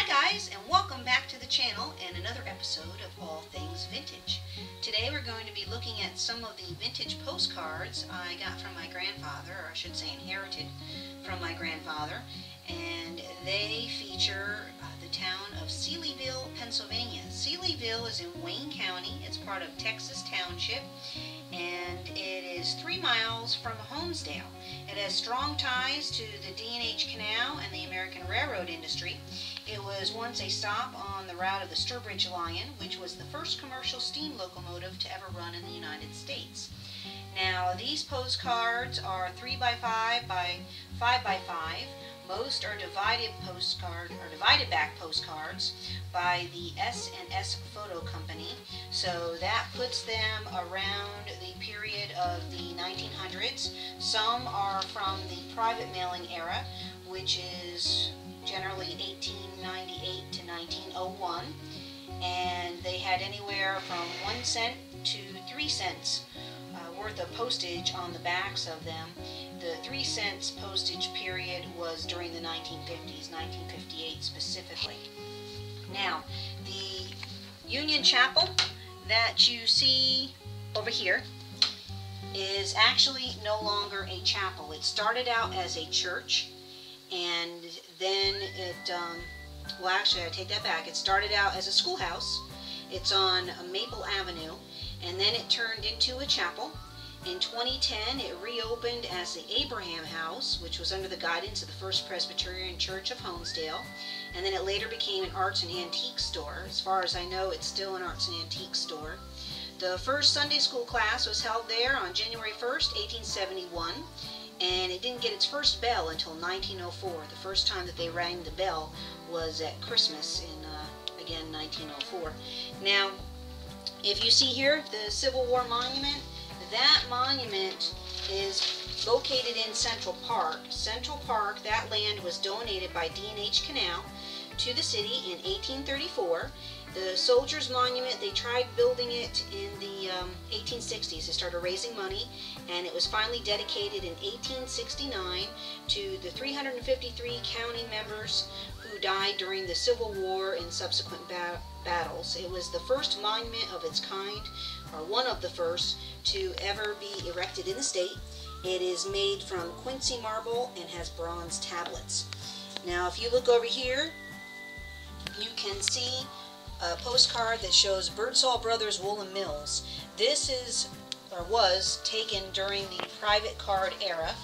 guys, and welcome back to the channel and another episode of All Things Vintage. Today we're going to be looking at some of the vintage postcards I got from my grandfather, or I should say inherited from my grandfather, and they feature the town of Seelyville, Pennsylvania. Seelyville is in Wayne County. It's part of Texas Township, and it is 3 miles from Homesdale. It has strong ties to the D&H Canal and the American railroad industry. It was once a stop on the route of the Sturbridge Lion, which was the first commercial steam locomotive to ever run in the United States. Now, these postcards are 3x5 by 5x5. Most are divided back postcards by the S&S Photo Company. So that puts them around the period of the 1900s. Some are from the private mailing era, which is generally 1898 to 1901, and they had anywhere from 1 cent to 3 cents worth of postage on the backs of them. The 3 cents postage period was during the 1950s, 1958 specifically. Now, the Union Chapel that you see over here is actually no longer a chapel. It started out as a church, and then well, actually, I take that back. It started out as a schoolhouse. It's on Maple Avenue, and then it turned into a chapel. In 2010, it reopened as the Abraham House, which was under the guidance of the First Presbyterian Church of Homesdale, and then it later became an arts and antique store. As far as I know, it's still an arts and antique store. The first Sunday school class was held there on January 1st, 1871, and it didn't get its first bell until 1904. The first time that they rang the bell was at Christmas in, again, 1904. Now, if you see here, the Civil War Monument, that monument is located in Central Park. Central Park, that land was donated by D&H Canal to the city in 1834. The Soldiers Monument, they tried building it in the 1860s. They started raising money, and it was finally dedicated in 1869 to the 353 county members who died during the Civil War and subsequent battles. It was the first monument of its kind, or one of the first, to ever be erected in the state. It is made from Quincy marble and has bronze tablets. Now, if you look over here, you can see a postcard that shows Birdsall Brothers Woolen Mills. This is, or was, taken during the private card era,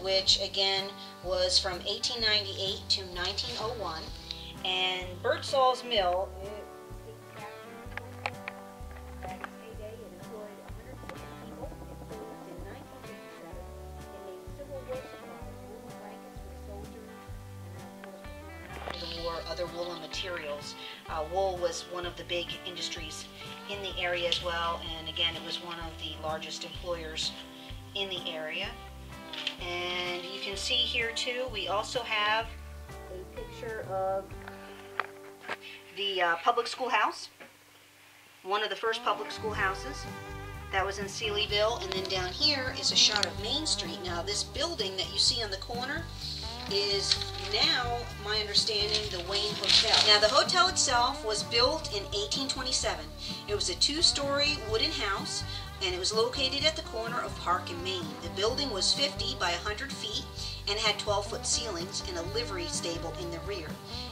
which again was from 1898 to 1901. And Birdsall's Mill, other woolen materials. Wool was one of the big industries in the area as well, and again, it was one of the largest employers in the area. And you can see here too, we also have a picture of the public schoolhouse, one of the first public schoolhouses. That was in Seelyville, and then down here is a shot of Main Street. Now, this building that you see on the corner is now, my understanding, the Wayne Hotel. Now, the hotel itself was built in 1827. It was a 2-story wooden house, and it was located at the corner of Park and Main. The building was 50 by 100 feet and had 12-foot ceilings and a livery stable in the rear.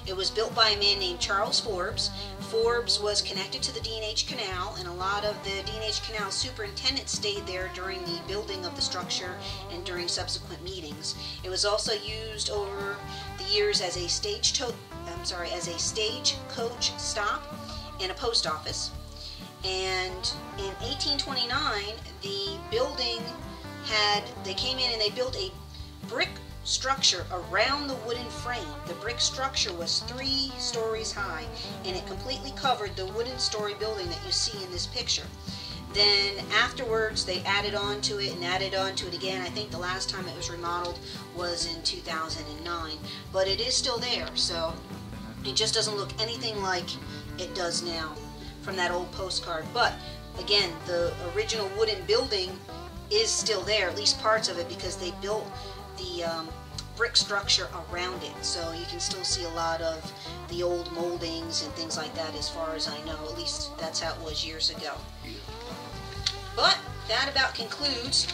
It was built by a man named Charles Forbes. Forbes was connected to the D&H Canal, and a lot of the D&H Canal superintendents stayed there during the building of the structure and during subsequent meetings. It was also used over the years as a stagecoach stop and a post office. And in 1829, the building they came in and they built a brick structure around the wooden frame. The brick structure was 3 stories high, and it completely covered the wooden story building that you see in this picture. Then afterwards, they added on to it and added on to it again. I think the last time it was remodeled was in 2009, but it is still there, so it just doesn't look anything like it does now from that old postcard. But again, the original wooden building is still there, at least parts of it, because they built the brick structure around it, so you can still see a lot of the old moldings and things like that, as far as I know. At least that's how it was years ago. But that about concludes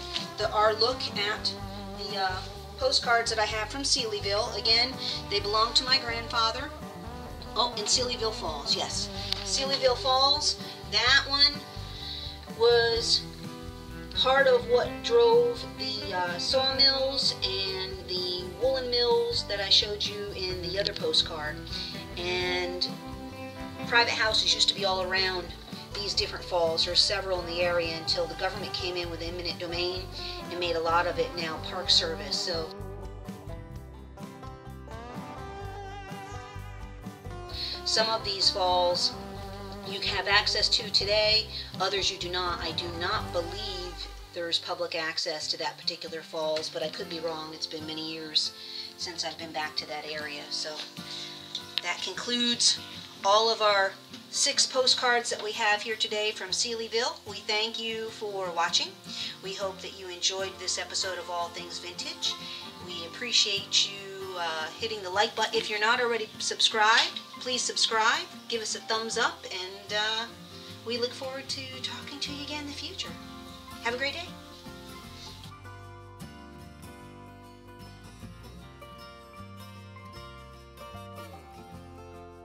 our look at the postcards that I have from Seelyville. Again, they belong to my grandfather. Oh, in Seelyville Falls, yes. Seelyville Falls, that one was part of what drove the sawmills and the woolen mills that I showed you in the other postcard. And private houses used to be all around these different falls. There's several in the area until the government came in with eminent domain and made a lot of it now Park Service. So some of these falls you have access to today, others you do not. I do not believe there's public access to that particular falls, but I could be wrong. It's been many years since I've been back to that area. So that concludes all of our 6 postcards that we have here today from Seelyville. We thank you for watching. We hope that you enjoyed this episode of All Things Vintage. We appreciate you hitting the like button. If you're not already subscribed, please subscribe, give us a thumbs up, and we look forward to talking to you again in the future. Have a great day.